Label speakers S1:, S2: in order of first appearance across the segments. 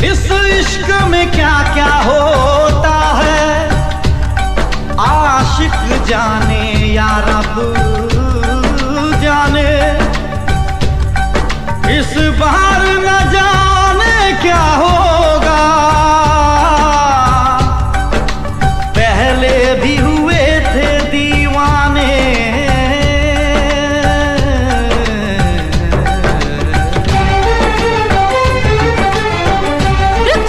S1: इस इश्क में क्या क्या होता है, आशिक जाने या रब जाने। इस बार न जाने क्या होगा, पहले भी हुए थे दीवाने।
S2: रुक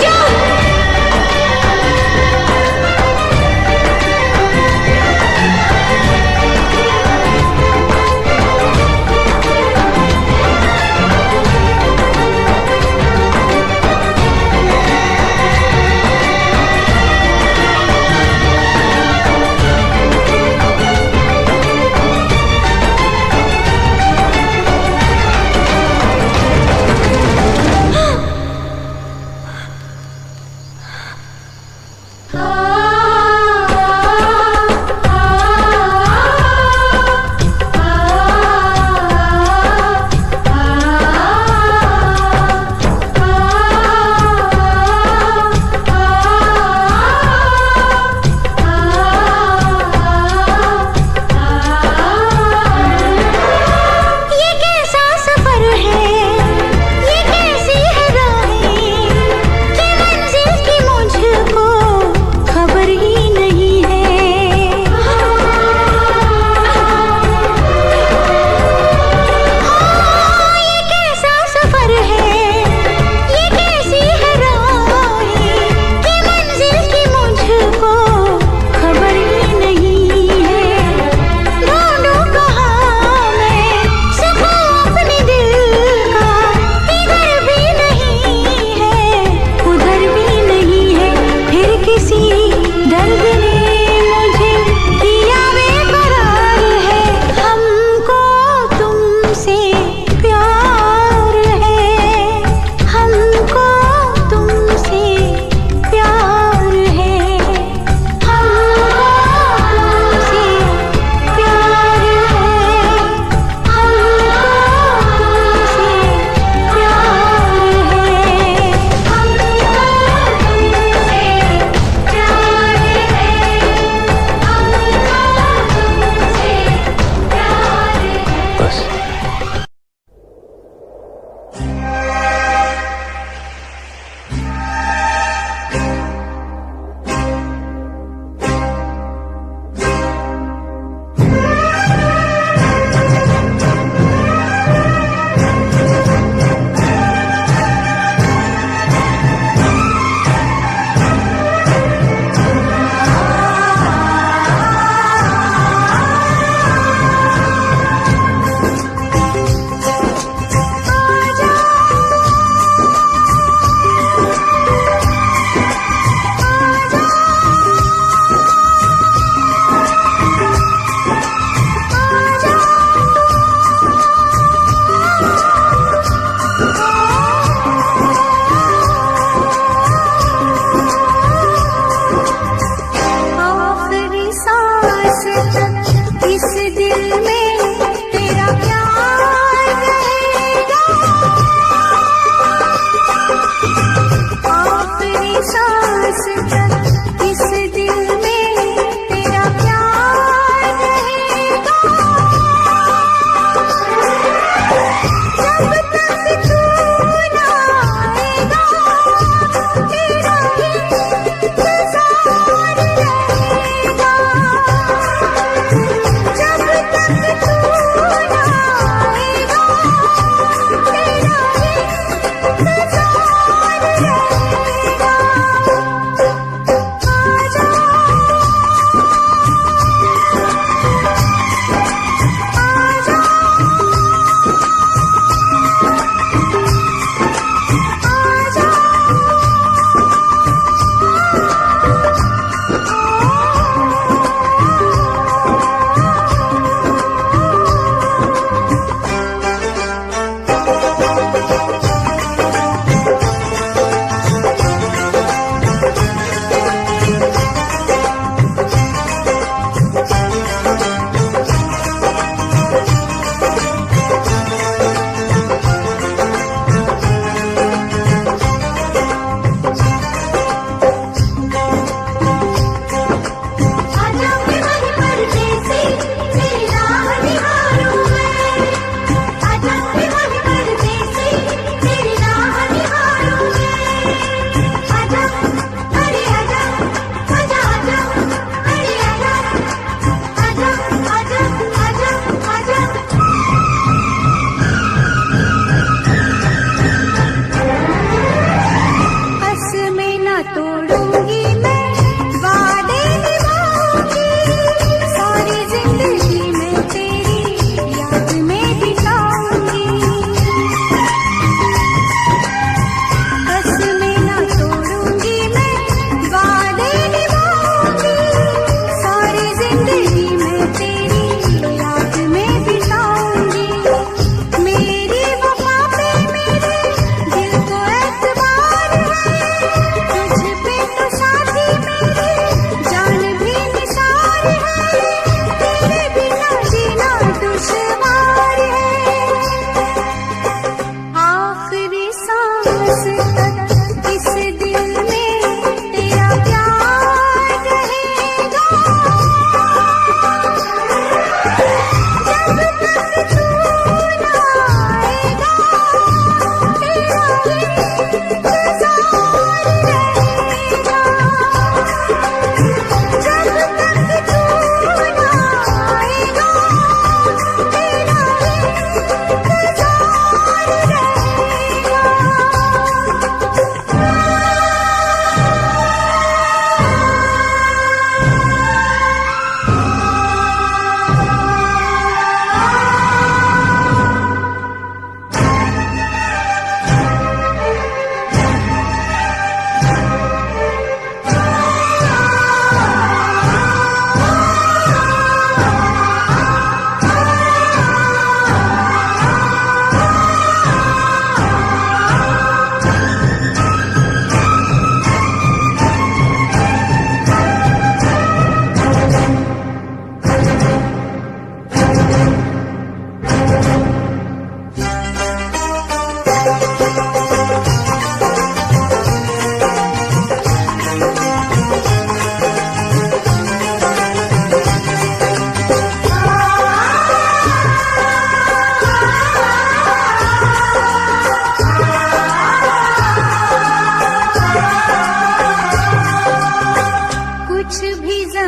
S2: जाओ।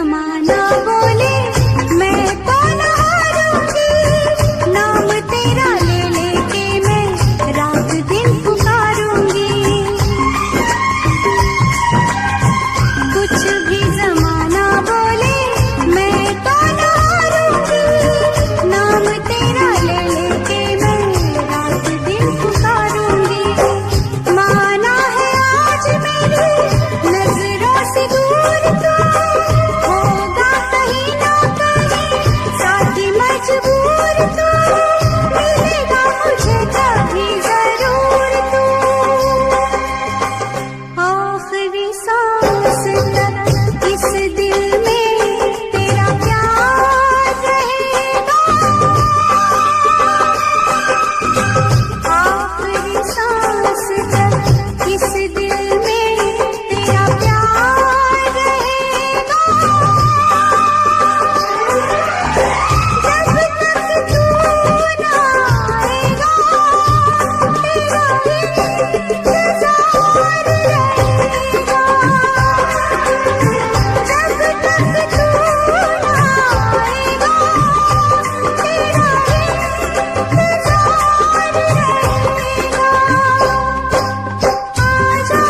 S2: जमाना बोले मैं तो न हारूंगी, नाम तेरा ले लेके मैं रात दिन पुकारूंगी। कुछ भी जमाना बोले मैं तो न हारूंगी, नाम तेरा ले लेके मैं रात दिन पुकारूंगी। माना है आज मेरी नजरों से दूर तो, होगा कहीं ना कहीं साथी मजबूर तो, मिलेगा मुझे कभी जरूर तू। आखिरी सांस तक इस दिल में तेरा प्यार रहेगा, आखिरी सांस तक इस दिल में तेरा प्यार रहेगा। जब तक तू ना आएगा तेरा इंतजार रहेगा, जब तक तू ना आएगा तेरा इंतजार रहेगा। आजा आजा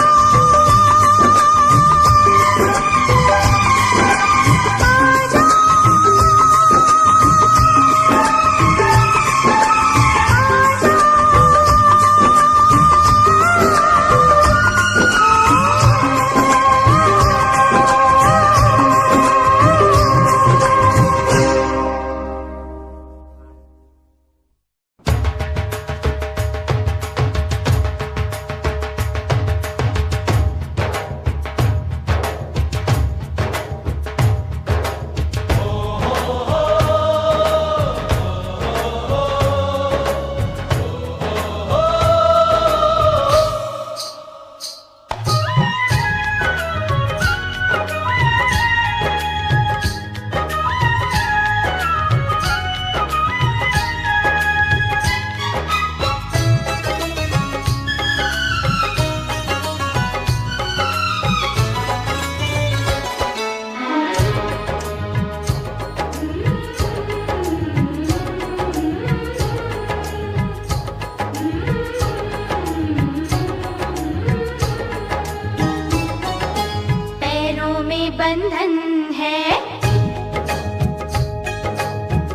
S2: पैरों में बंधन है,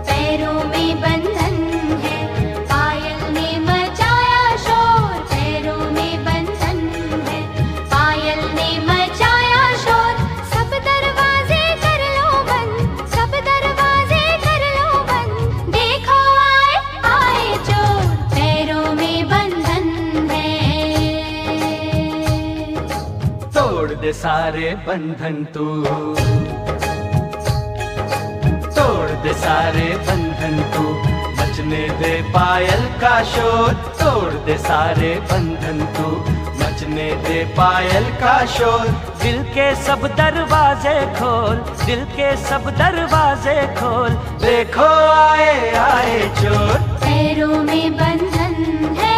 S2: पैरों में बंधन है, पायल ने मचाया शोर। पैरों में बंधन है, पायल ने मचाया शोर। सब दरवाजे कर लो बंद, सब दरवाजे कर लो बंद, देखो आए आए चोर। पैरों में बंधन है।
S1: तोड़ दे सारे बंधन तू, तोड़ दे सारे बंधन तू, मचने दे पायल का शोर। तोड़ दे सारे बंधन तू, मचने दे पायल का शोर। दिल के सब दरवाजे खोल, दिल के सब दरवाजे खोल, देखो आए आए चोर।
S2: पैरों में बंधन है।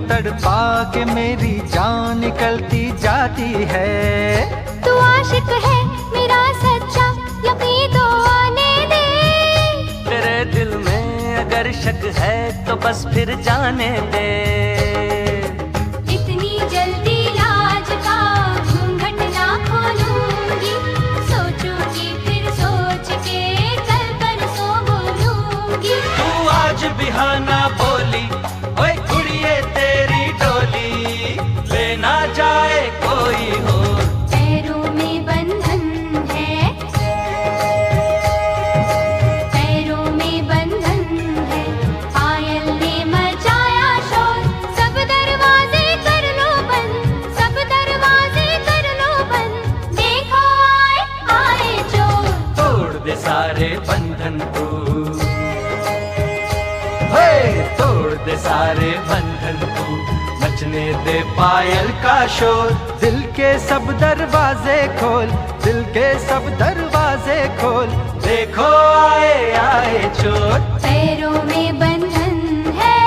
S1: तड़पा के मेरी जान निकलती जाती है।
S2: तू आशिक है मेरा सच्चा, यकीन तो आने दे।
S1: तेरे दिल में अगर शक है तो बस फिर जाने दे।
S2: इतनी जल्दी लाज का घूंघट ना खोलूंगी, सोचूंगी फिर सोच के कल परसों बोलूंगी।
S1: तू आज बिहाना बोली, ओए कुड़िए तेरी डोली, लेना जाए कोई हो।
S2: पैरों में बंधन है, पैरों में बंधन है, पायल ने मचाया
S1: सारे बंधन तू, मचने दे पायल का शोर। दिल के सब दरवाजे खोल, दिल के सब दरवाजे खोल, देखो आए आए चोर।
S2: पैरों में बंधन है,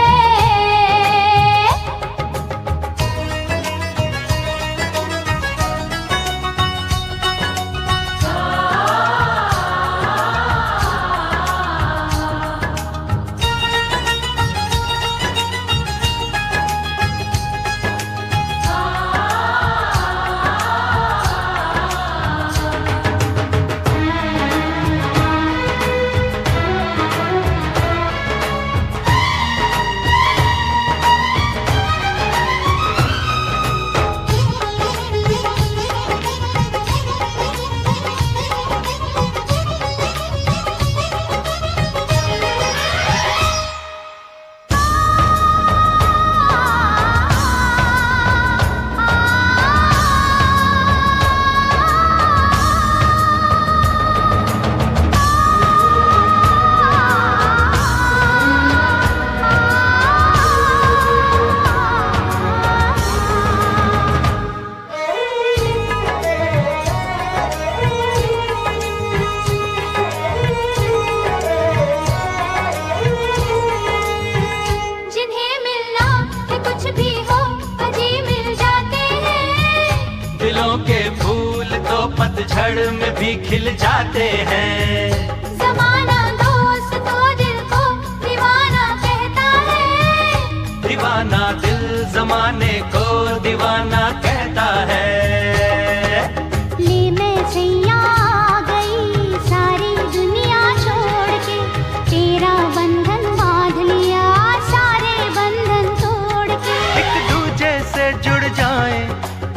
S1: पतझड़ में भी खिल जाते हैं।
S2: ज़माना दोस्त तो दिल को दीवाना कहता है,
S1: दीवाना दिल ज़माने को दीवाना कहता है।
S2: ले मैं सैया आ गई सारी दुनिया छोड़ के, तेरा बंधन बांध लिया सारे बंधन तोड़ के।
S1: एक दूजे से जुड़ जाएं,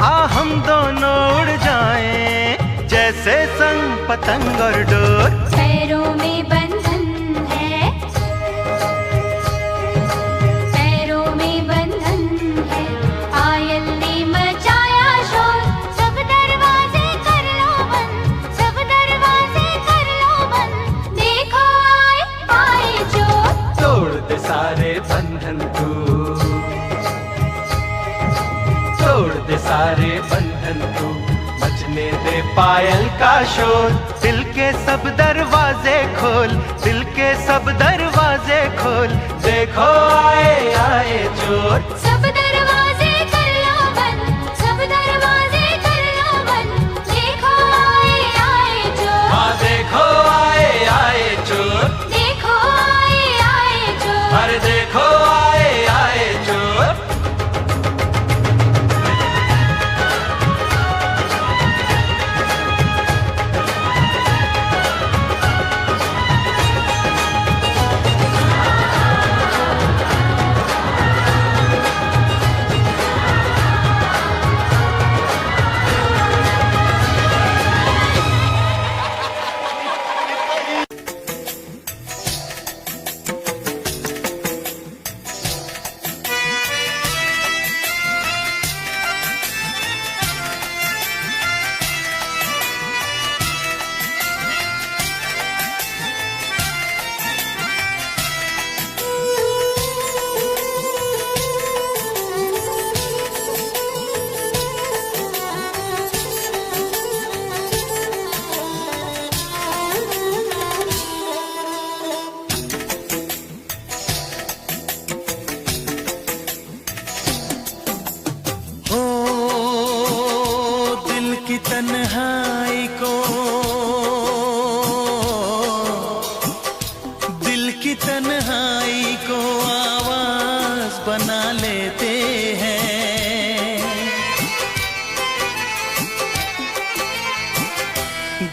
S1: आ हम दोनों उड़ जाएं, जैसे संग पतंग और डोर।
S2: पैरों में बंधन है, पैरों में बंधन है, पायल ने मचाया शोर। सब दरवाजे कर लो बंद, सब दरवाजे कर लो बंद, देखो आए आए चोर।
S1: तोड़ दे सारे बंधन तू, तोड़ दे सारे बंधन तू, मचने दे पायल का शोर। दिल के सब दरवाजे खोल, दिल के सब दरवाजे खोल, देखो आए आए चोर।
S2: सब दरवाजे कर लो बंद, सब दरवाजे कर लो बंद, देखो आए आए चोर।
S1: हाँ देखो आए आए चोर,
S2: देखो आए आए चोर,
S1: अरे देखो आए आए चोर।
S3: तन्हाई को, दिल की तन्हाई को आवाज बना लेते हैं।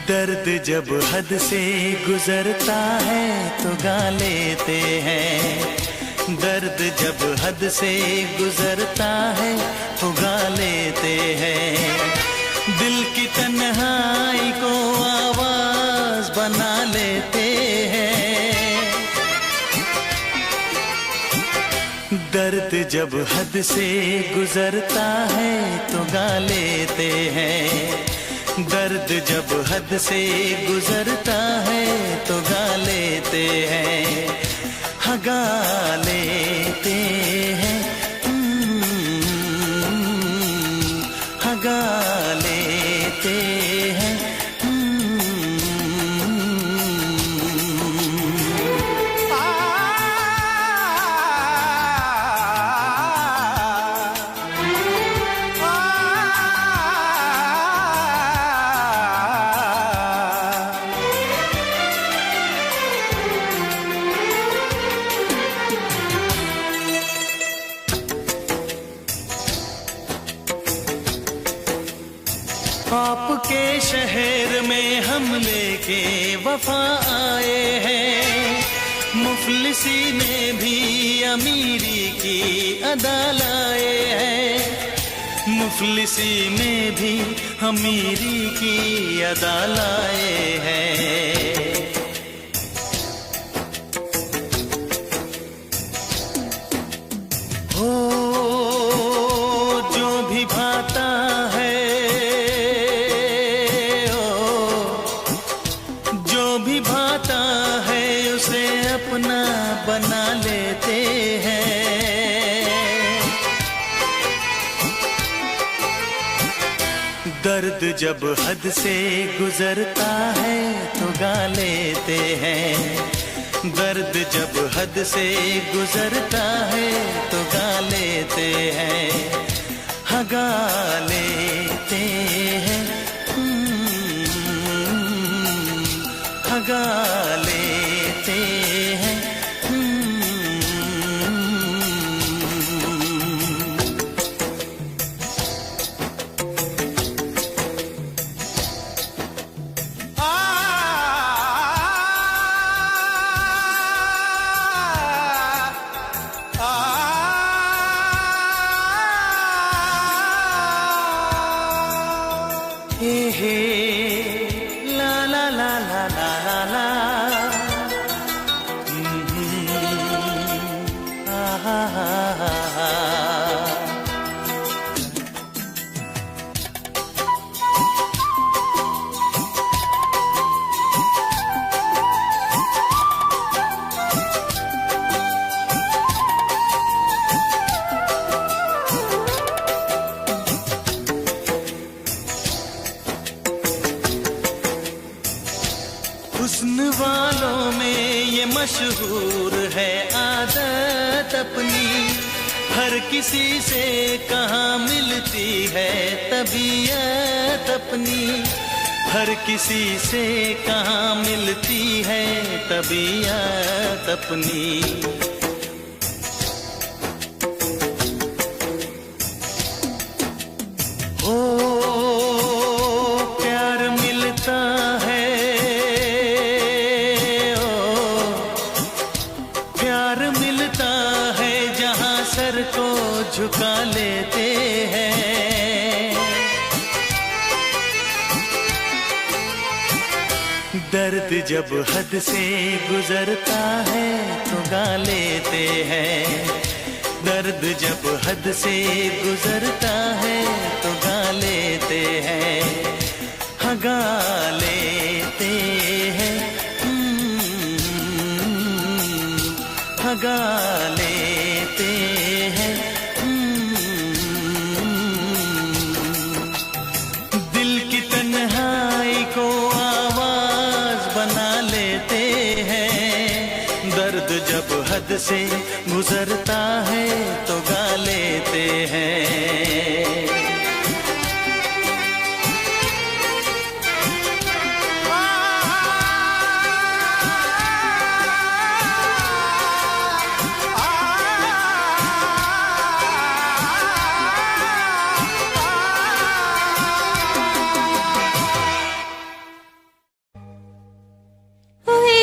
S3: दर्द जब हद से गुजरता है तो गा लेते हैं। दर्द जब हद से गुजरता है तो गा लेते हैं। दिल की तन्हाई को आवाज बना लेते हैं। दर्द जब हद से गुजरता है तो गा लेते हैं। दर्द जब हद से गुजरता है तो गा लेते हैं। गा लेते के शहर में हम लेके वफा आए हैं, मुफलिसी में भी अमीरी की अदा लाए हैं, मुफलिसी में भी अमीरी की अदा लाए हैं। हो जो भी भाता है, जो भी भाता है उसे अपना बना लेते हैं। दर्द जब हद से गुजरता है तो गा लेते हैं, दर्द जब हद से गुजरता है तो गा लेते हैं, हाँ गा लेते हैं, हाँ गा लेते हैं। हे हे ला ला ला ला ला ला ला, हा हा हा हा। हुस्न वालों में ये मशहूर है आदत अपनी, हर किसी से कहाँ मिलती है तबीयत अपनी, हर किसी से कहाँ मिलती है तबीयत अपनी। ओ प्यार मिलता है, सर को झुका लेते हैं। दर्द जब हद से गुजरता है तो गा लेते हैं, दर्द जब हद से गुजरता है तो गा लेते हैं, हाँ गा लेते हैं, हाँ गा लेते हैं। दिल की तन्हाई को आवाज बना लेते हैं, दर्द जब हद से गुजरता है तो गा लेते हैं।
S2: ओए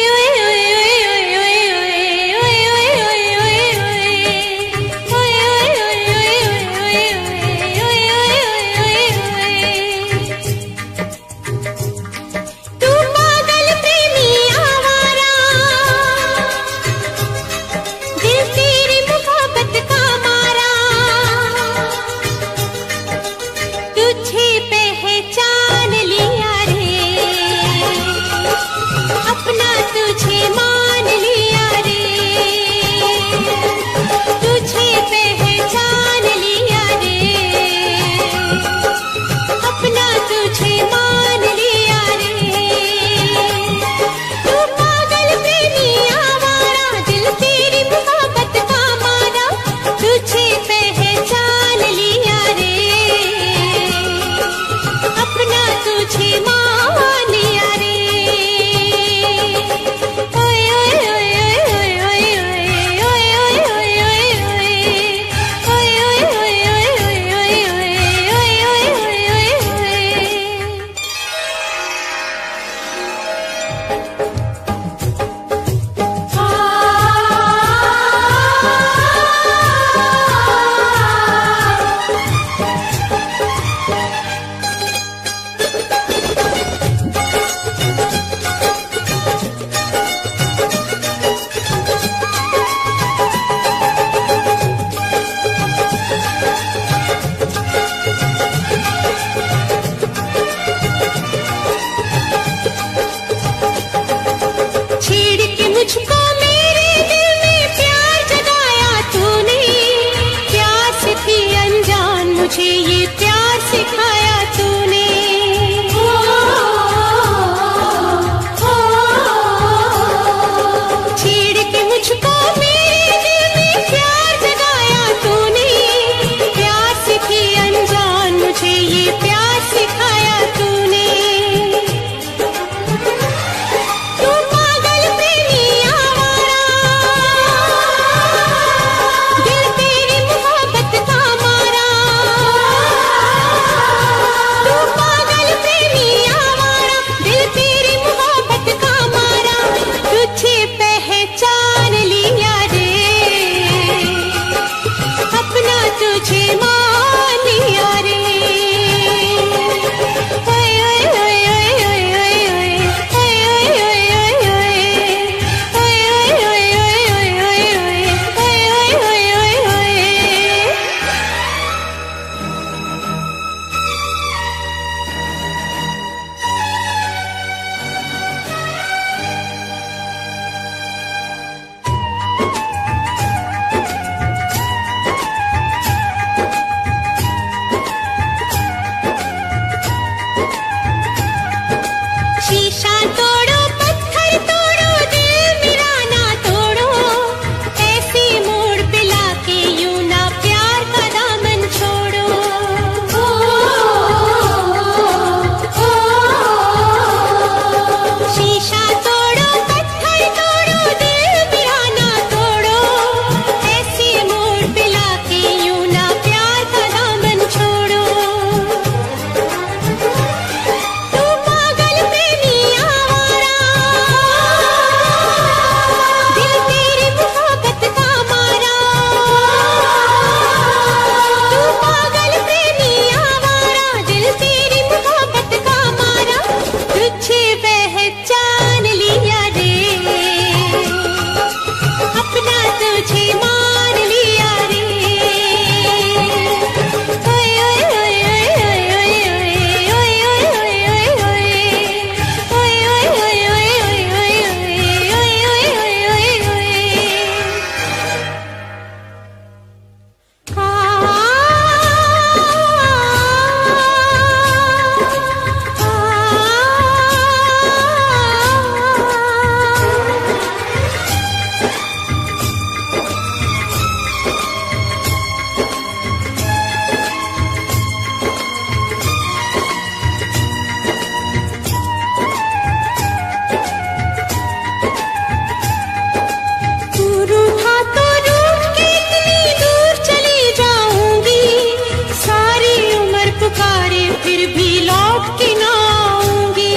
S4: फिर भी लौट के ना आऊंगी।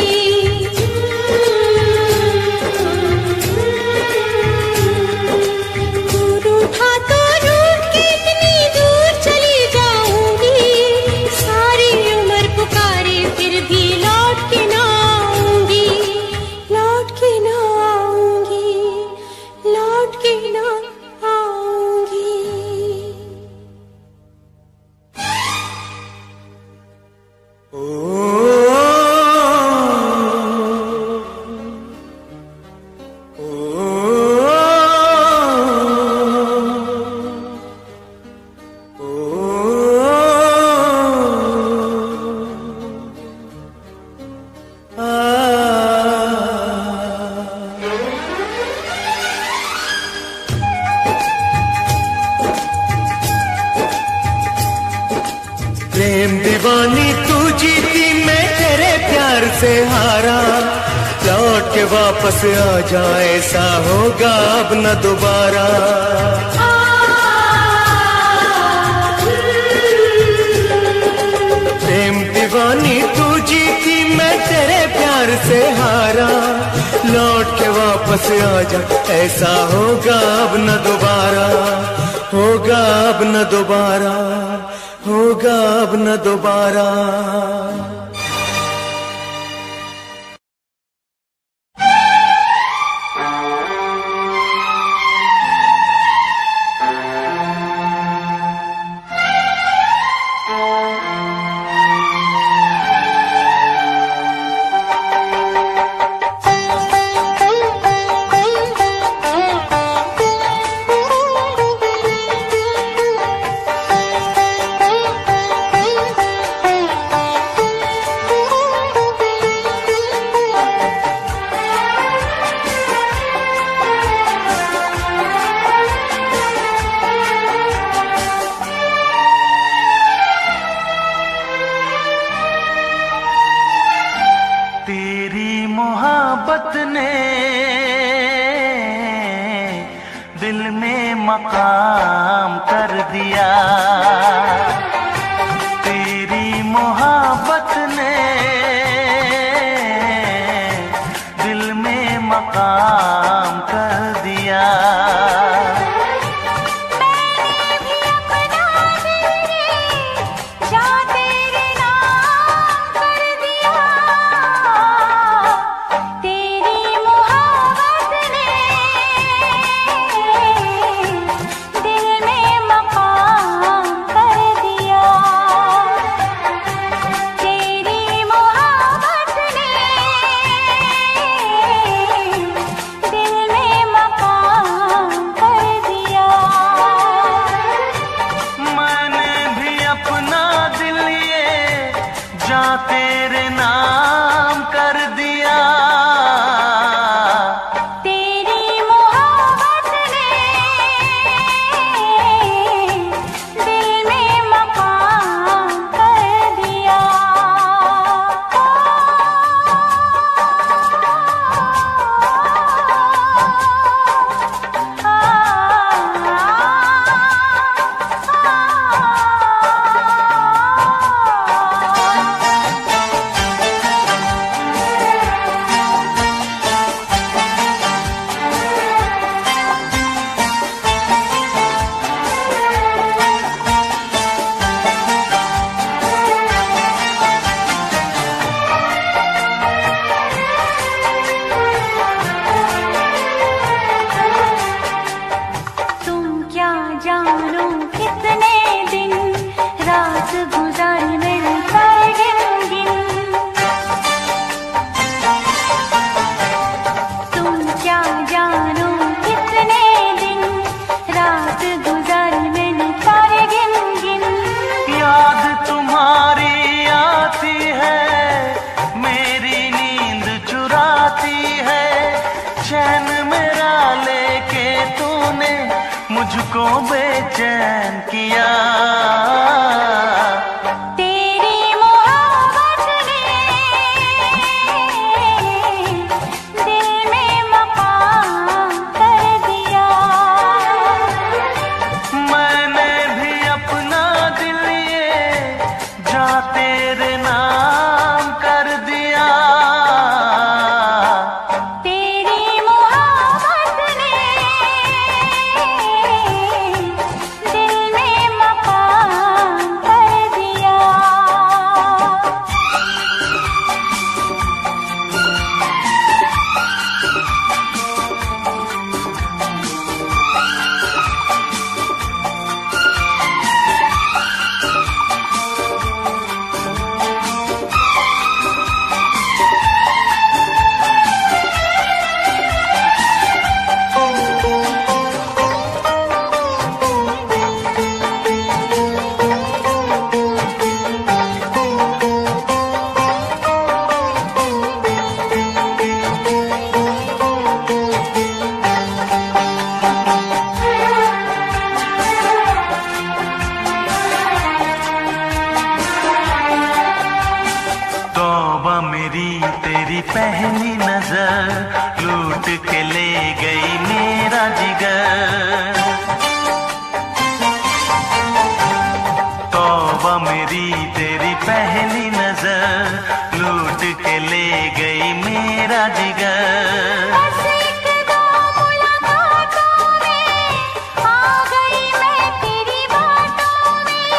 S4: दूर उठा तो रूठ के इतनी दूर चली जाऊंगी। सारी उम्र पुकारे फिर भी लौट के ना आऊंगी। लौट के ना आऊंगी, लौट के ना आऊंगी।
S3: प्रेम दीवानी तू जीती मैं तेरे प्यार से हारा। लौट के वापस आ जाए ऐसा होगा अब न दोबारा। प्रेम दीवानी तू जीती मैं तेरे प्यार से हारा। लौट के वापस आ जा ऐसा होगा अब न दोबारा। होगा अब न दोबारा, होगा अब न दोबारा।
S1: मोहब्बत ने दिल में मकाम कर दिया। तेरी मोहब्बत ने दिल में मकाम कर दिया। तेरे नाम कर दिया।
S2: तेरी मोहब्बत ने दिल में मकाम कर दिया। जानो कितने दिन रात गुजार मिलकर गिन तुम क्या जानो कितने दिन रात गुजार मिलकर गिन
S1: याद तुम्हारी आती है, मेरी नींद चुराती है। चैन मेरा लेके तूने मुझको बेचैन किया।
S2: तेरी मोहब्बत ने दिल में मकाम कर दिया।
S1: मैंने भी अपना दिल ये जा तेरे नाम
S5: मेरी तेरी पहली नजर लूट के ले गई मेरा जिगर।
S2: बस एक दो मुलाकातों में आ गई मैं तेरी बातों में,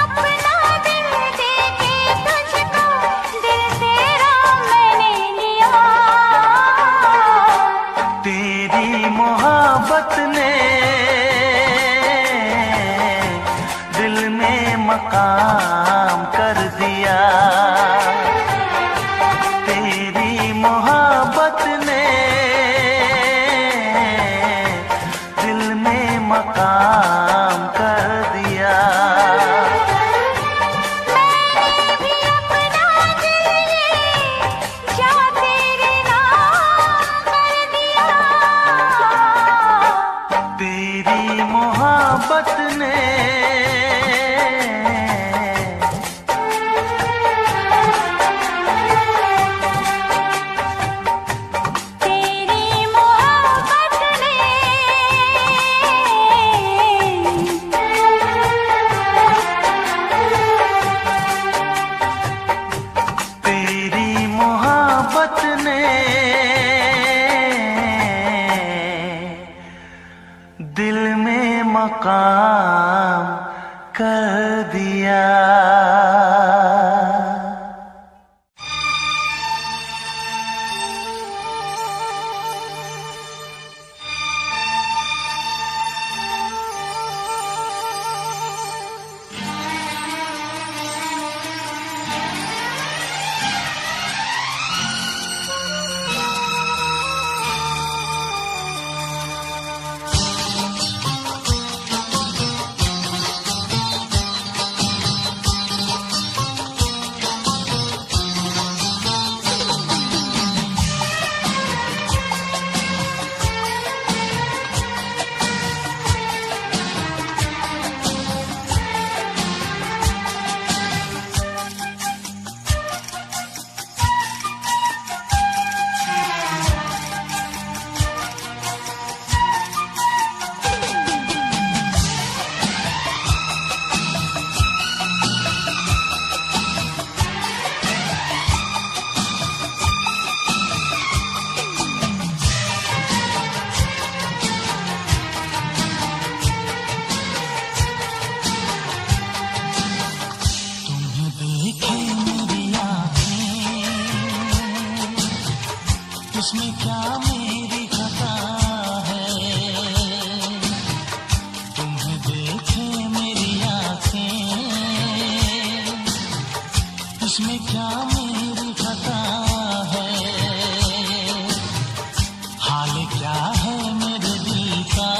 S2: अपना दिल दे के तुझको दिल तेरा मैंने लिया।
S5: तेरी मोहब्बत ने दिल में मकाम कर दिया। तेरी मोहब्बत ने दिल में मकाम कर दिया।
S2: मैंने भी अपना दिल ये जा तेरे नाम कर दिया।
S5: तेरी मोहब्बत ने
S2: तेरी मोहब्बत ने
S5: तेरी मोहब्बत ने दिल में मकाम कर दिया। इसमें क्या मेरी खता है, तुम्हें देखे मेरी आँखें, इसमें क्या मेरी खता है, हाल क्या है मेरे दिल का,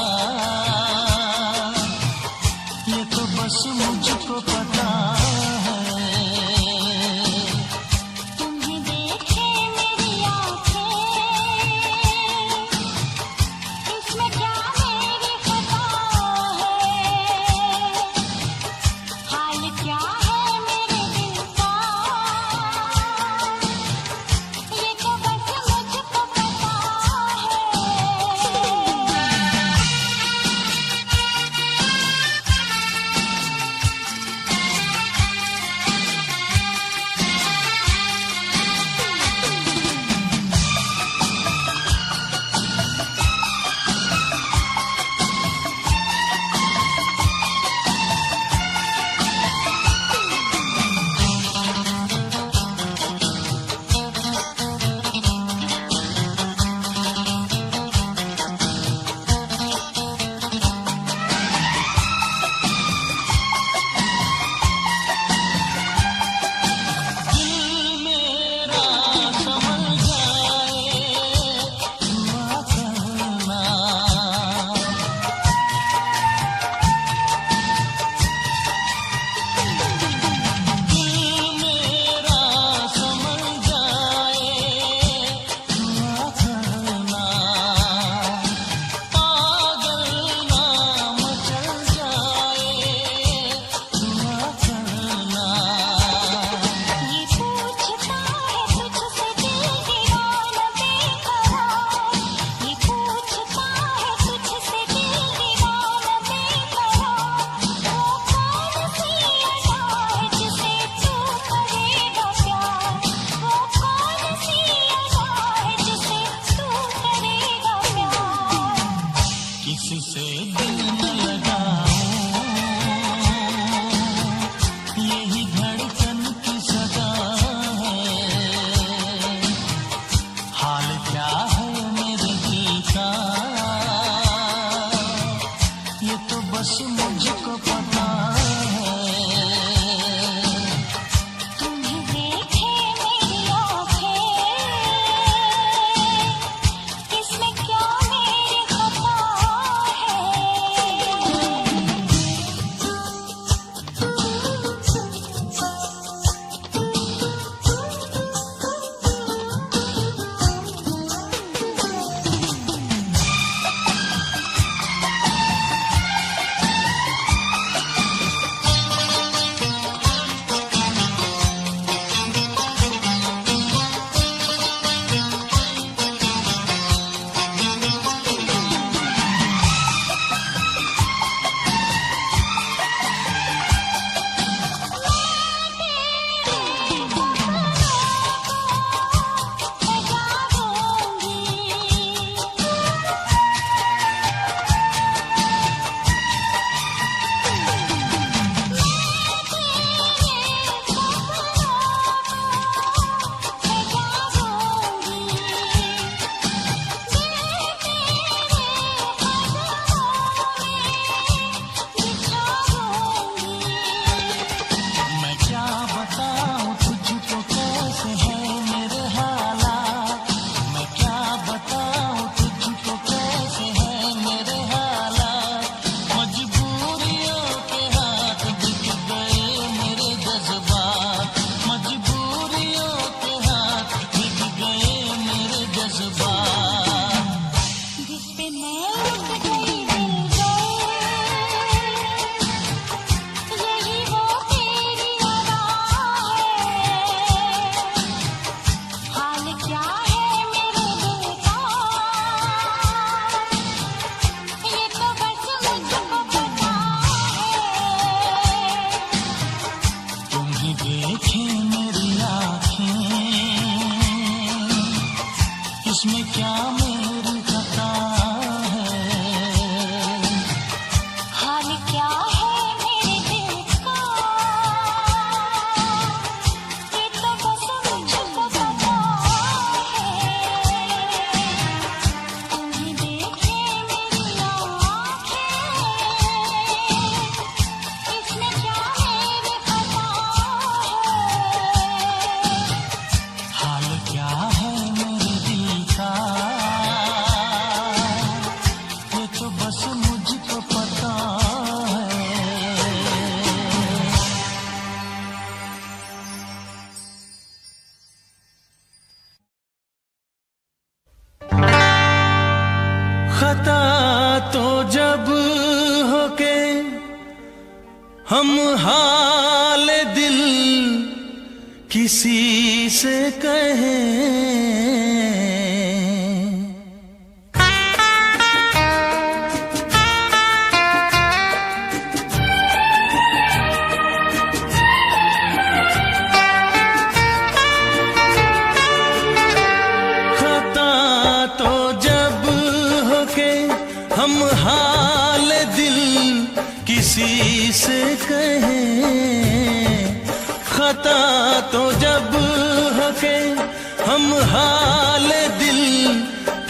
S5: ये तो बस मुझको पता है।
S3: खता तो जब होके हम हाल दिल किसी से कहें, हम हाल दिल किसी से कहें, खता तो जब हो के हम हाल दिल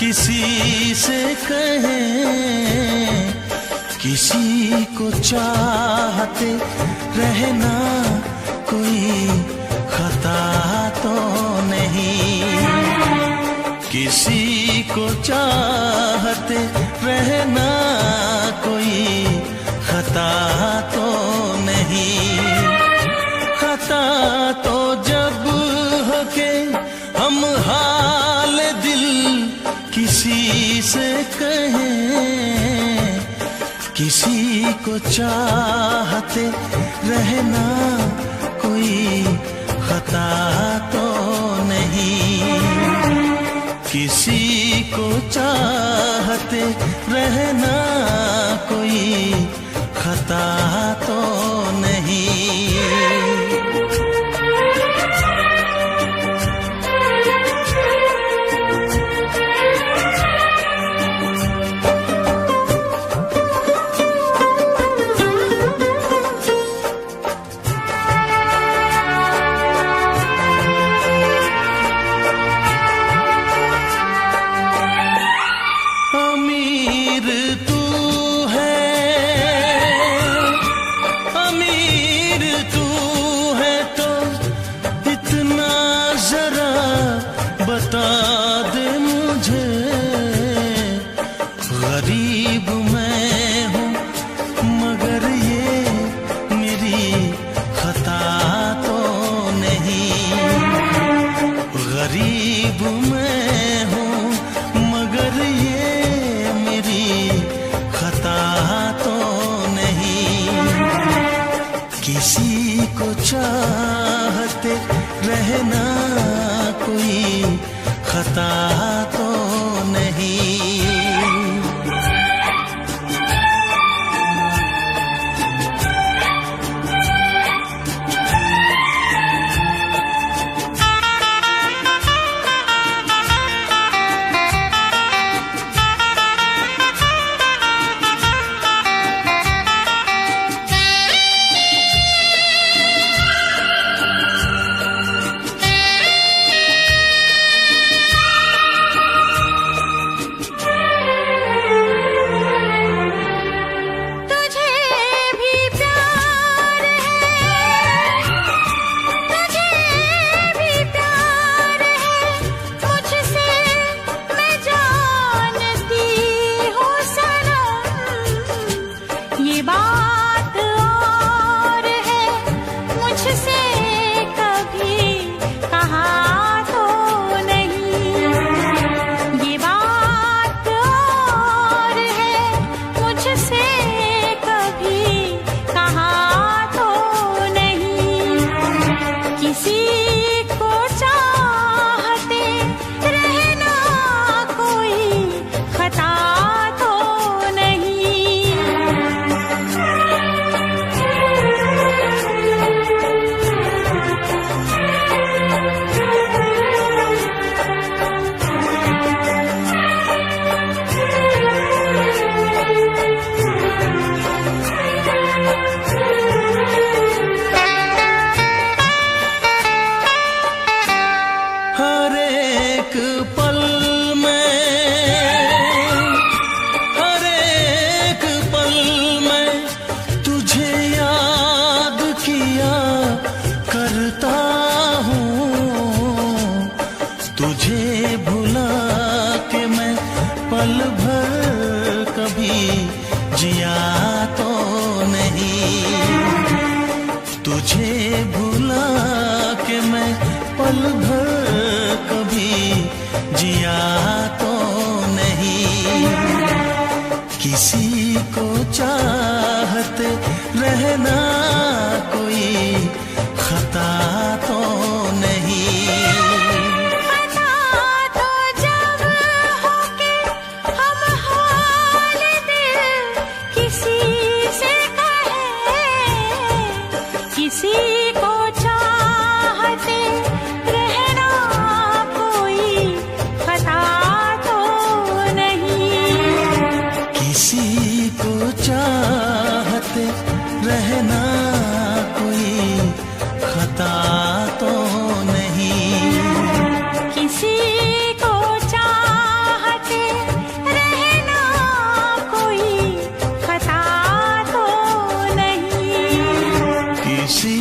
S3: किसी से कहें, किसी को चाहते रहना कोई खता तो नहीं, किसी को चाहते रहना कोई खता तो नहीं, खता तो जब हो के हम हाल दिल किसी से कहें, किसी को चाहते रहना कोई खता तो नहीं, किसी को चाहते रहना कोई खता तो नहीं। बता दे मुझे, गरीब मैं हूँ मगर ये मेरी खता तो नहीं, गरीब मैं हूँ मगर ये मेरी खता तो नहीं, किसी को चाहते रहना कोई खता तो नहीं। पल भर कभी जिया तो नहीं, तुझे भुला के मैं पल भर कभी जिया तो नहीं।
S5: को चाहते रहना कोई खता तो नहीं।
S4: खता तो जब हो के हम हाल दिल किसी से कहे, किसी को चाहते रहना कोई खता तो नहीं।
S5: किसी को चाहते रहना कोई खता तो नहीं।
S4: किसी को चाहते रहना कोई खता तो नहीं।
S5: किसी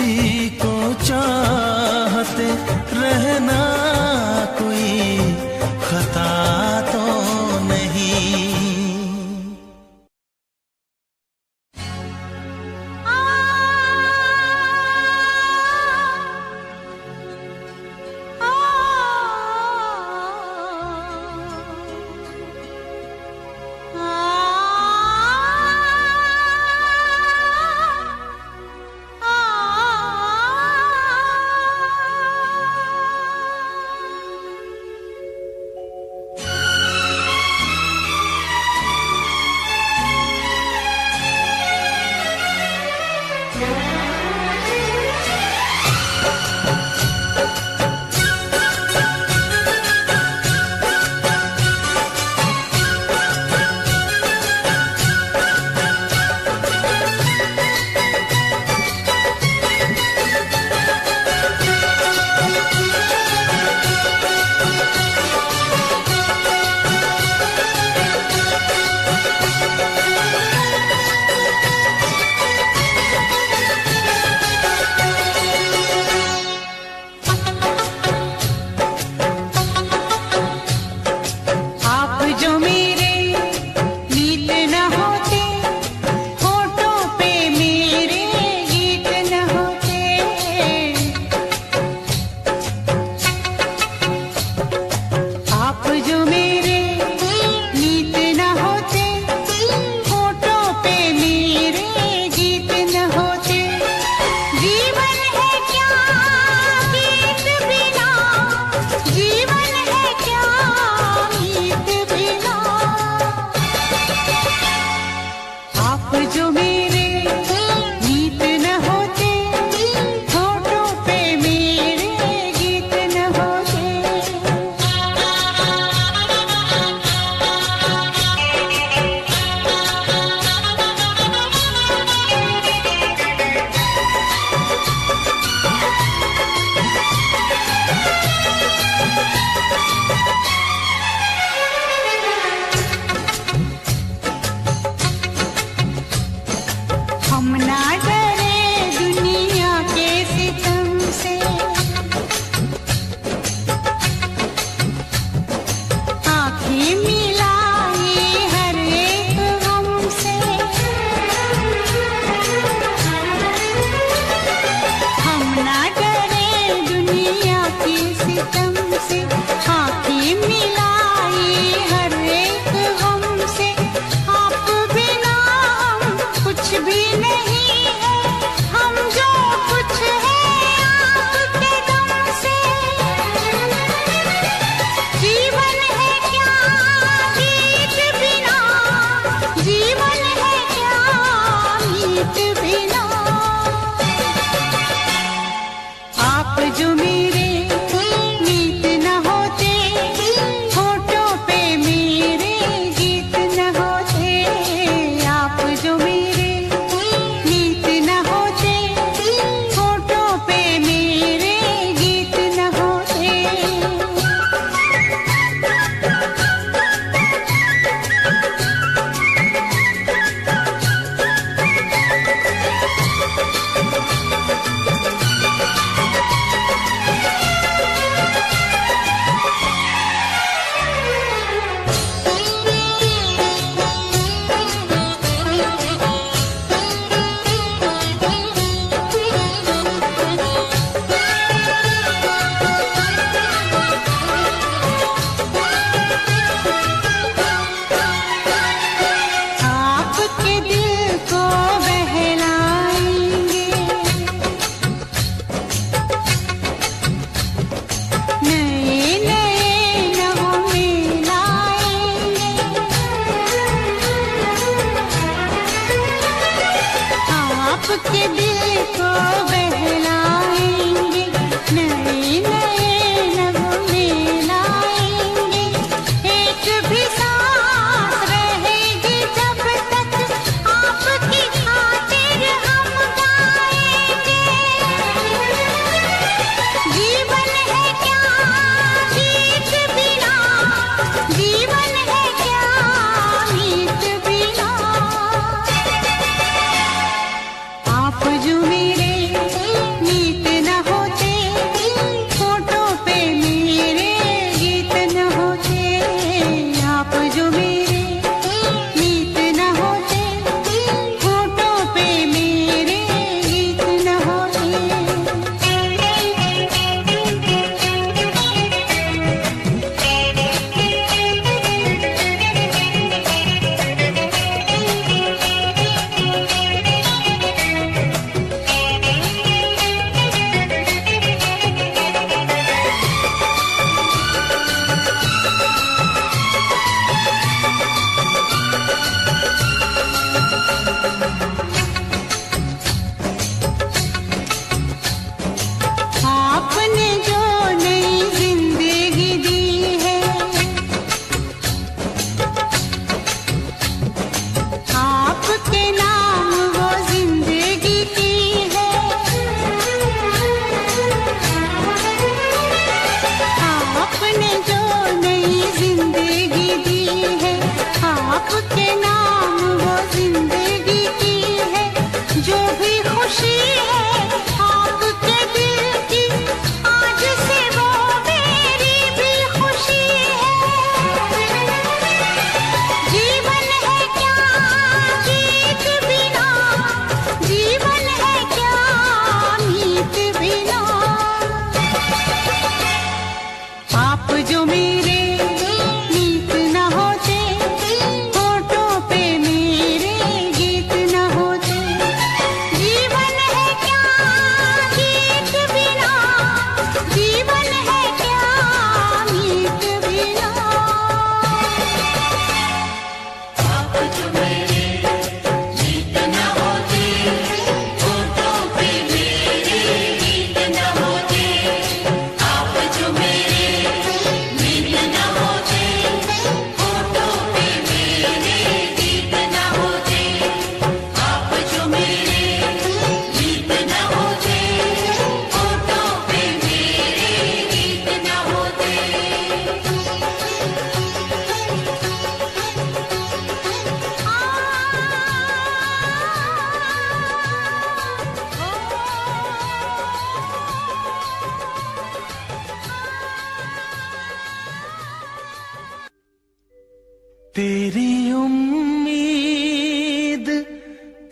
S5: तेरी उम्मीद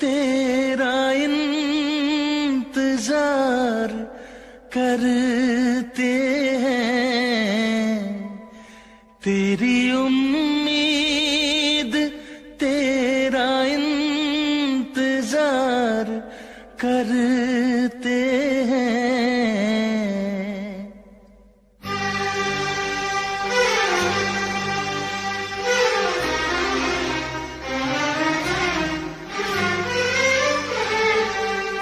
S5: तेरा इंतजार करते हैं, तेरी उम्मीद तेरा इंतजार करते हैं।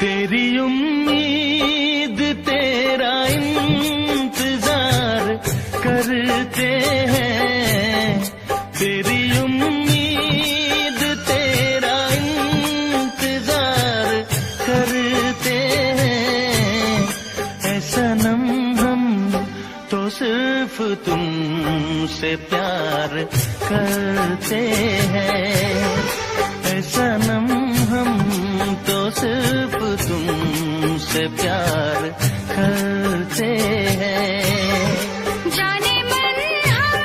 S5: तेरी उम्मीद तेरा इंतजार करते हैं, तेरी उम्मीद तेरा इंतजार करते हैं। ऐ सनम हम तो सिर्फ तुमसे प्यार करते हैं, ऐ सनम हम तो सिर्फ तुमसे प्यार करते हैं।
S2: जाने मन हम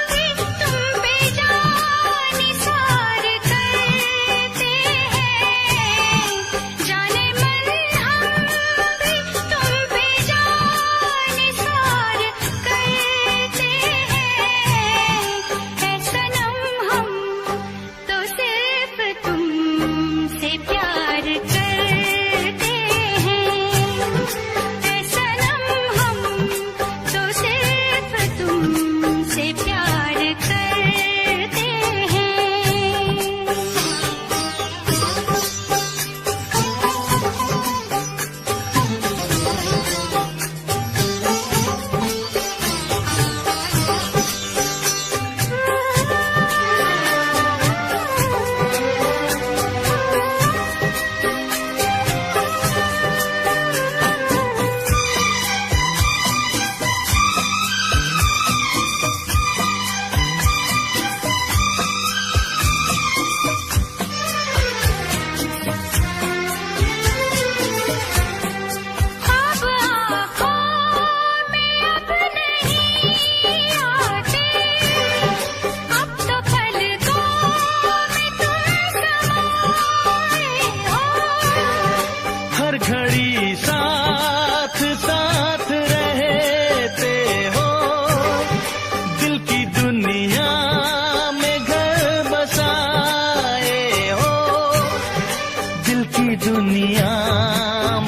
S2: भी तुम पे जान निसार करते हैं, जाने मन हम भी तुम पे जान निसार करते हैं। ऐ सनम हम तो सिर्फ तुमसे प्यार करते हैं, ऐ सनम हम तो सिर्फ तुमसे प्यार करते हैं। ख्वाब आँखों में अब नहीं आते, अब तो पलकों में तुम समाए हो।
S5: हर घड़ी साथ साथ रहते हो, दिल की दुनिया में घर बसाए हो, दिल की दुनिया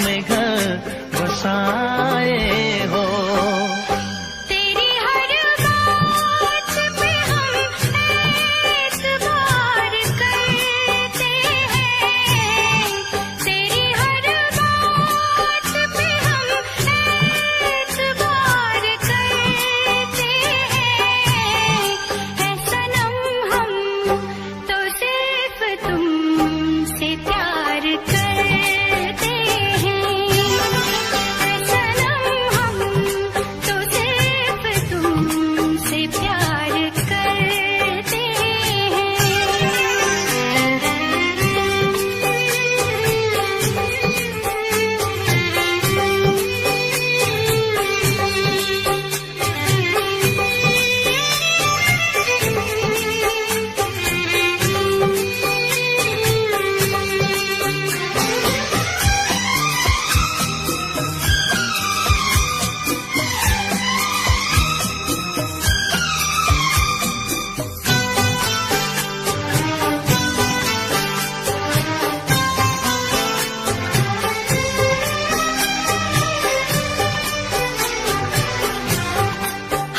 S5: में घर बसाए हो।
S2: तेरी हर बात पे हम एतबार करते हैं, तेरी हर बात पे हम एतबार करते हैं। ऐ सनम हम तो सिर्फ तुमसे प्यार करते हैं, ऐ सनम हम तो सिर्फ तुमसे प्यार करते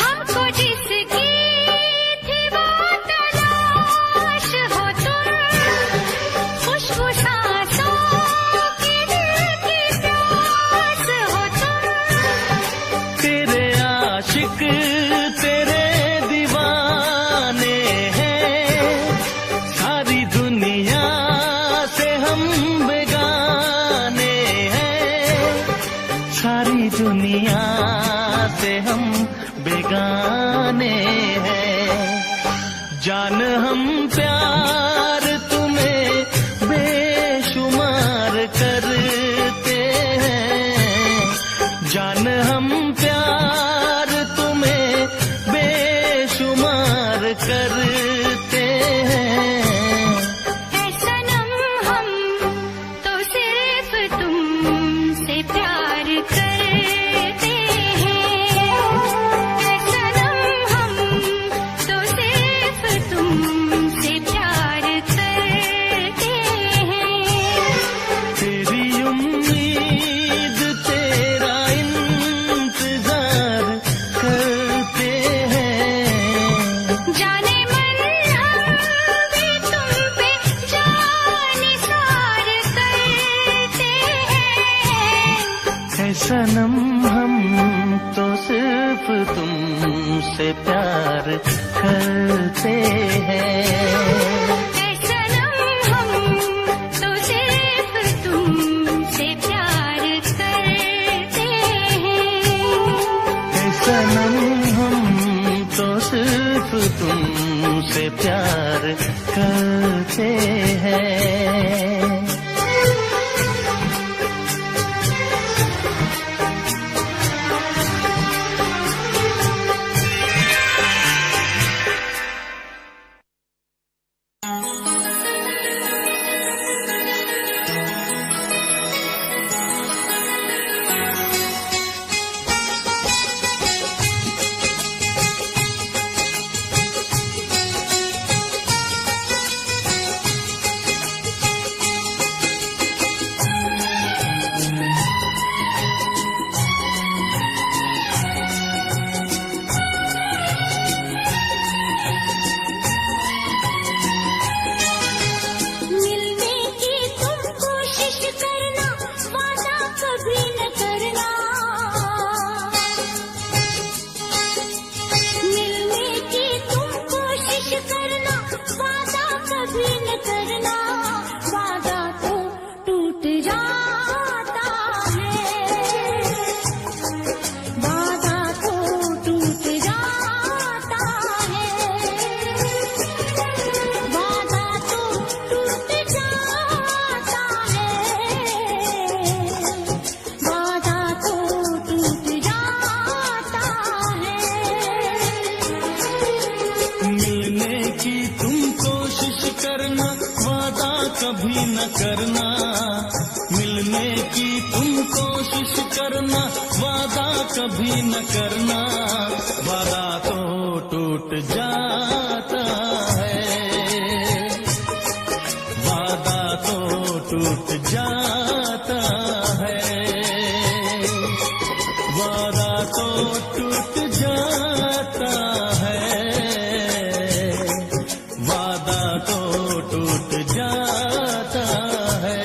S2: हमको जिसकी थी वो तलाश हो तुम, खुशबू सांसों की दिल की प्यास हो तुम।
S5: तेरे आशिक तेरे दीवाने हैं, सारी दुनिया से हम बेगाने हैं, सारी दुनिया से हम बेगाने हैं। जान हम प्यार तुम्हें बेशुमार करते हैं, जान हम प्यार तुम्हें बेशुमार करते सनम हम तो सिर्फ तुमसे प्यार करते हैं।
S4: सनम हम तो सिर्फ तुमसे प्यार करते हैं।
S3: कभी न करना, मिलने की तुम कोशिश करना, वादा कभी न करना, वादा तो टूट जाता है, वादा तो टूट जाता है, वादा तो टूट जाता है, वादा तो टूट जाता है।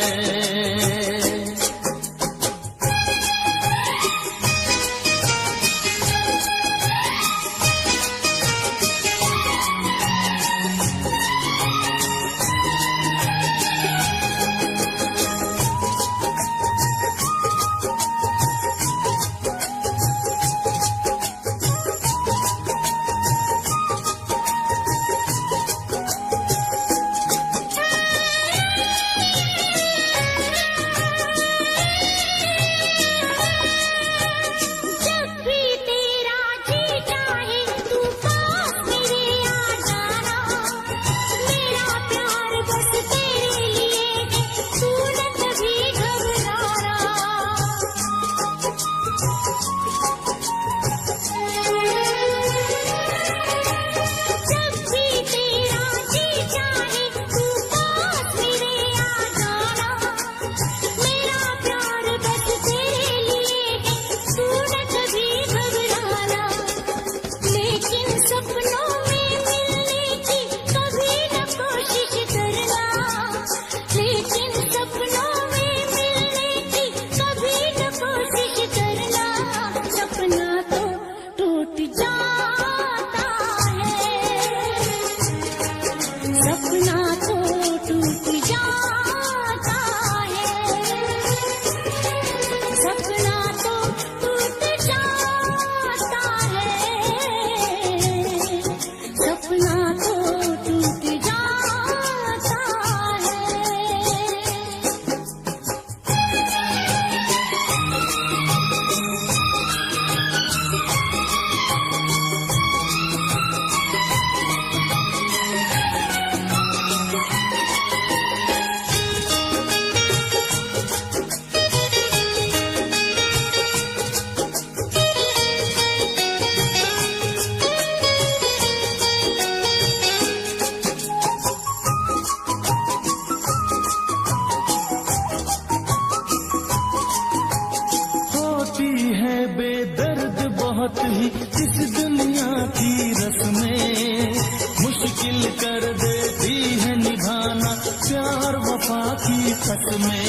S3: बेदर्द बहुत ही इस दुनिया की रस्में, मुश्किल कर देती है निभाना प्यार वफा की कसमें।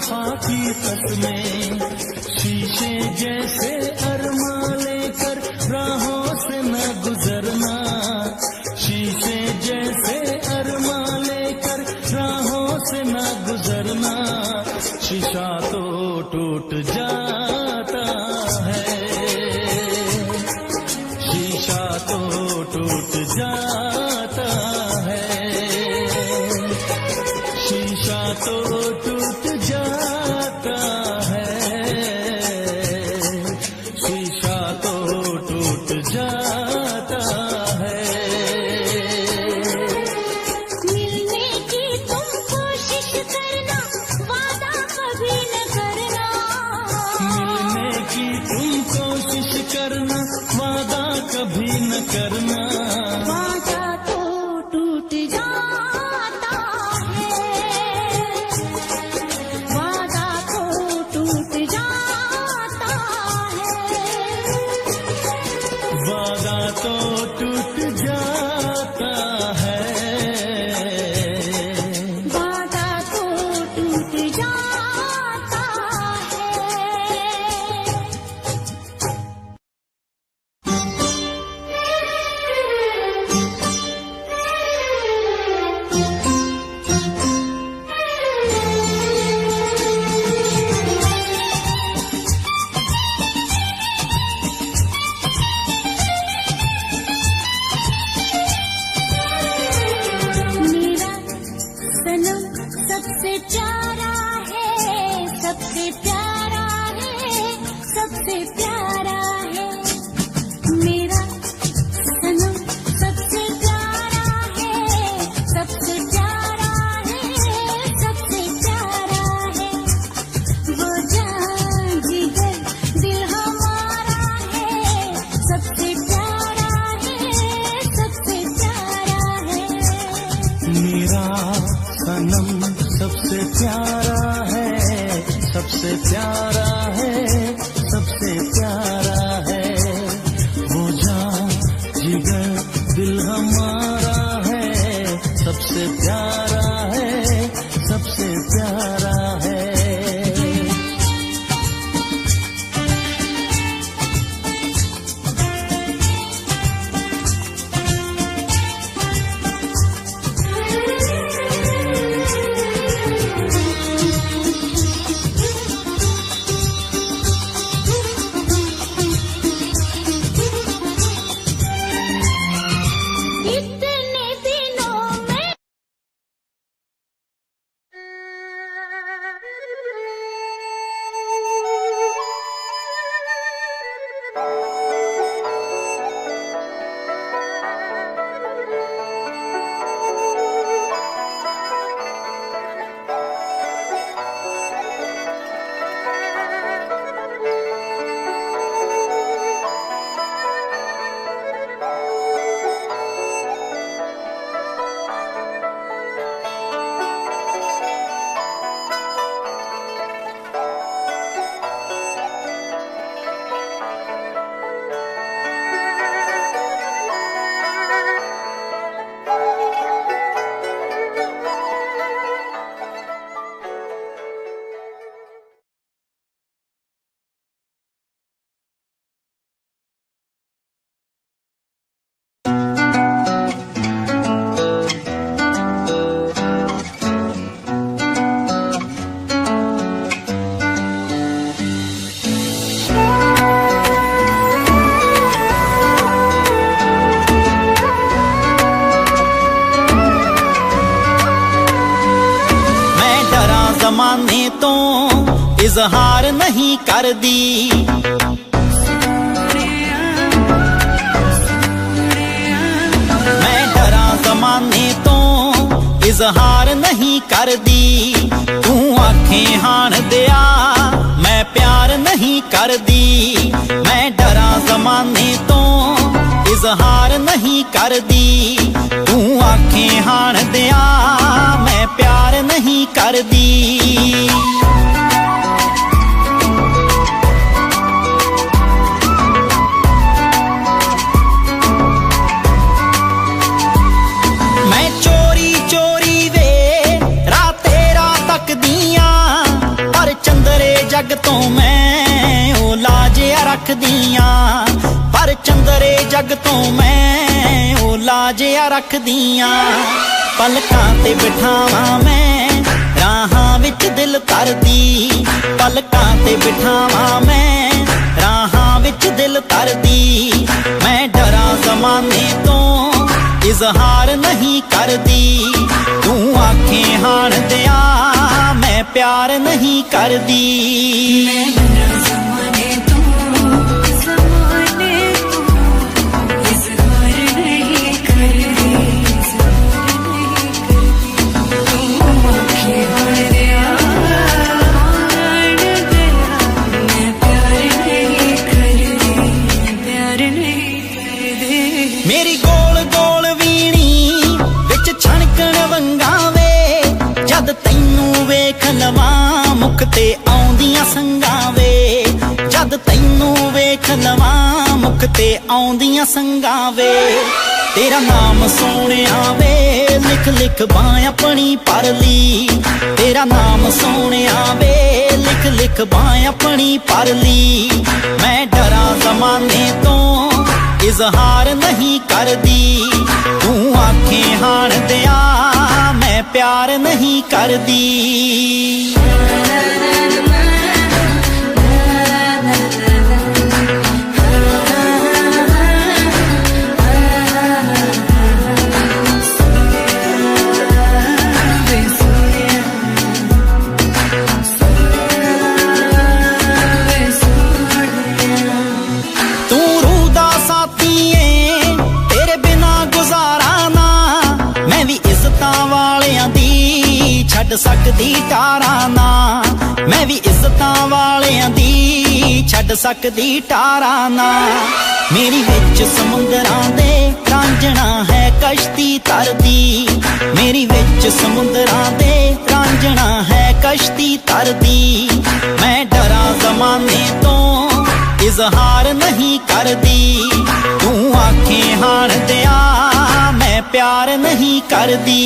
S6: वफा की कसमें, शीशे जैसे अरमा लेकर राहों से न गुजरना, शीशे जैसे अरमा लेकर राहों से न गुजरना, शीशा तो टूट जाता है, शीशा तो टूट जाता है, शीशा तो टूट जाता है, शीशा तो टूट जाता है।
S4: मिलने की तुम कोशिश करना, वादा कभी न करना,
S6: मिलने की तुम कोशिश करना, वादा कभी न करना,
S4: वादा तो टूट जाता है, वादा तो टूट जाता है,
S6: वादा तो टूट जाता है,
S4: वादा तो टूट जाता है। मेरा सनम सबसे प्यारा है, सबसे प्यारा है, सबसे प्यारा है, मेरा सनम सबसे प्यारा है, सबसे प्यारा है, सबसे प्यारा है, वो जान जिगर दिल हमारा है, सबसे प्यारा है, सबसे प्यारा है।
S6: मेरा सनम सबसे प्यारा है, सबसे प्यारा है, सबसे प्यारा है, वो जान जिगर दिल हमारा है, सबसे प्यारा है, सबसे प्यारा है।
S4: इतने दिनों में
S7: जमाने तो इजहार नहीं कर दी, मैं डरा जमाने तो इजहार नहीं कर दी, तू आंखें हाण दिया मैं प्यार नहीं कर दी, मैं डरा जमाने तो इजहार नहीं कर दी, तू आंखें हाण दिया मैं प्यार नहीं कर दी। मैं चोरी चोरी वे रातें रात तक दियां जग तो मैं ओ लाजिया रख दिया, पर चंदरे जग तो मैं ओ लाजिया रख दिया। पलकां ते बिठावां मैं राहां विच दिल तरदी, पलकां ते बिठावां मैं राहां विच दिल तरदी। मैं डरां ज़माने तो इजहार नहीं करदी, तू आखें हाण दिया मैं प्यार नहीं करदी। मेरी गोल गोल वीणी विच छणकण वंगावे, जद तैनू वेख लवां मुख ते आउंदियां संगावे, जद तैनू वेख लवां मुख ते आउंदियां संगावे। तेरा नाम सोहणिया वे लिख लिख बां अपनी परली, तेरा नाम सोहणिया वे लिख लिख बां अपनी परली। मैं डरां ज़माने तो इजहार नहीं करदी, तू आखें हाण दिया मैं प्यार नहीं करदी। छड़ सकदी टारां ना मैं भी इज्जतां वालियां दी, छड़ सकदी टारां ना। मेरी विच समुंदरां दे रांझणा है कश्ती तरदी, मेरी विच समुंदरां दे रांझणा है कश्ती तरदी। मैं डरां ज़माने तो इजहार नहीं करदी, तू आखें हाण दिया मैं प्यार नहीं करदी।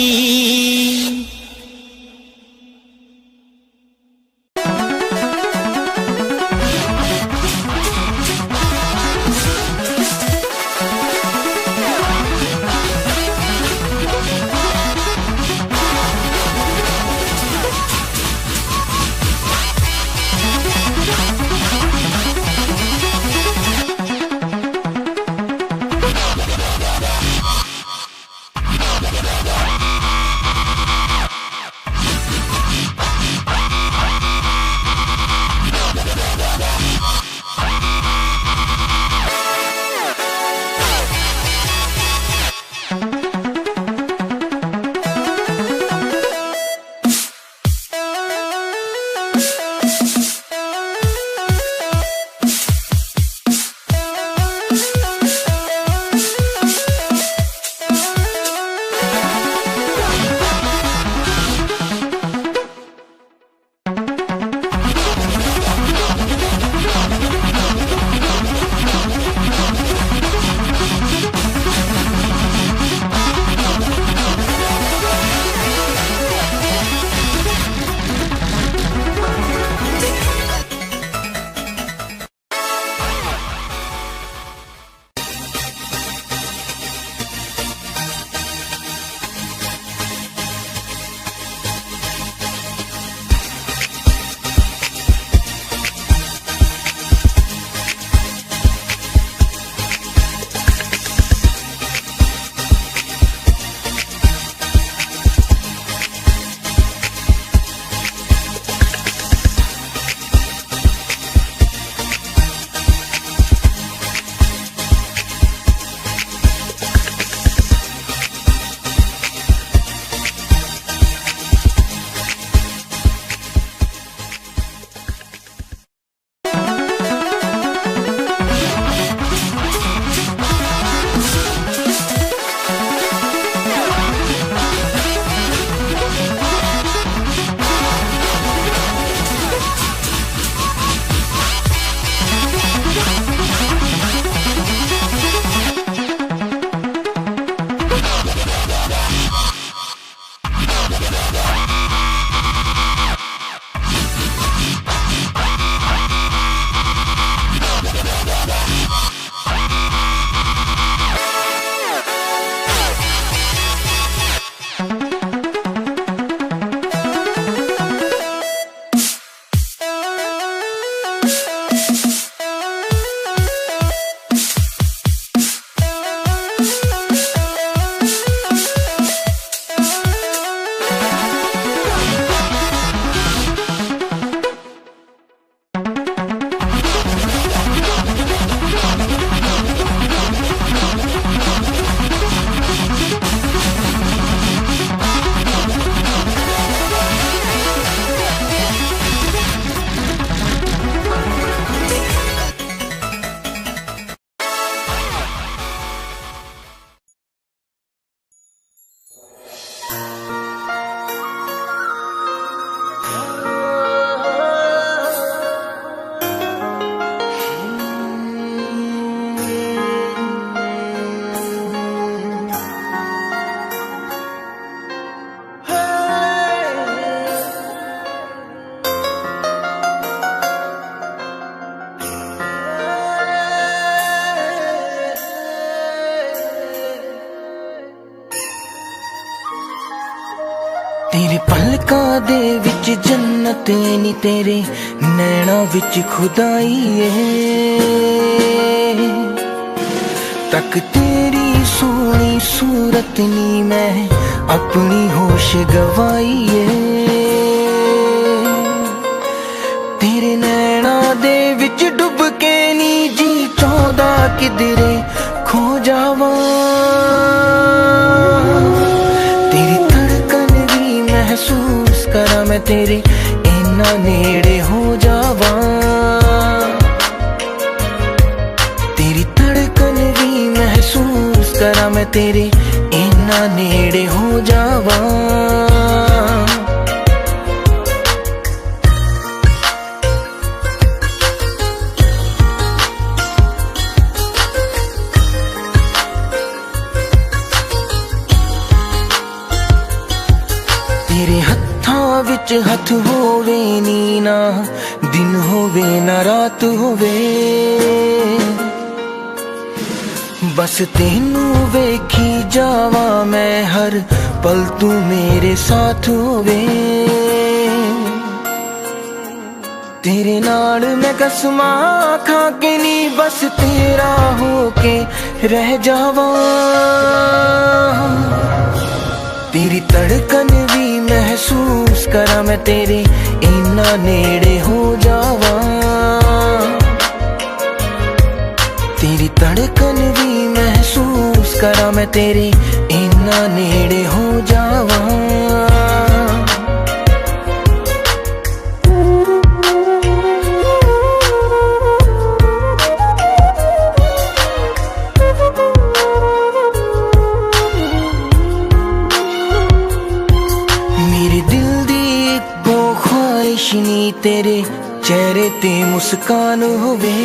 S3: पलकां दे विच जन्नत नी तेरे नैना विच खुदाई तक तेरी सोनी सूरत नी मैं अपनी होश गवाई तेरे नैना दे विच डुब के नी जी चौदा किधरे खो जावा तेरी धड़कन भी महसूस करा मैं तेरे इन्ना नेड़े हो जावा तेरी धड़कन भी महसूस करा मैं तेरे इन्ना नेड़े हो जावा तेरे हत्थां विच हथ होवे नी ना दिन होवे ना रात होवे बस तेनू वेखी जावा मैं हर पल तू मेरे साथ होवे तेरे नाल मैं कसमां खा के नी बस तेरा होके रह जावा तेरी धड़कन भी महसूस करा मैं तेरे इन्ना नेड़े हो जावा तेरी धड़कन भी महसूस करा मैं तेरे इन्ना नेड़े हो जावा नी तेरे चेहरे ते मुस्कान होवे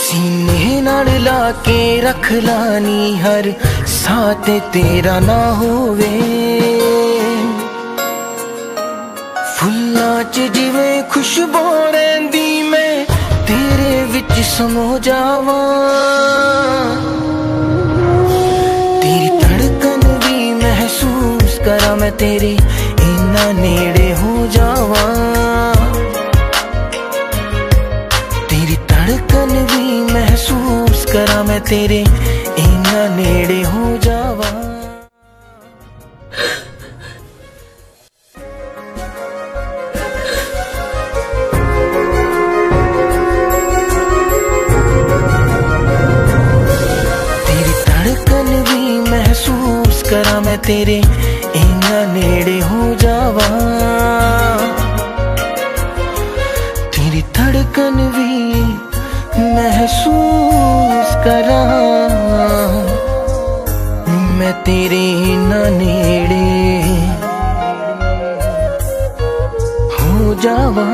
S3: सीने नाल ला के रख लानी हर साथ तेरा ना होवे फुल्लां च जिवें खुशबू रहिंदी मैं तेरे विच समो जावा तेरी धड़कन भी महसूस करा मैं तेरे इन्ना नेड़े हो जावा तेरी धड़कन भी महसूस करा मैं तेरे इन्ना नेड़े हो जावा तेरी धड़कन भी महसूस करा मैं तेरे इन्ना नेड़े हो जावा तेरी धड़कन भी महसूस करा मैं तेरे इन्ना नेड़े हो जावा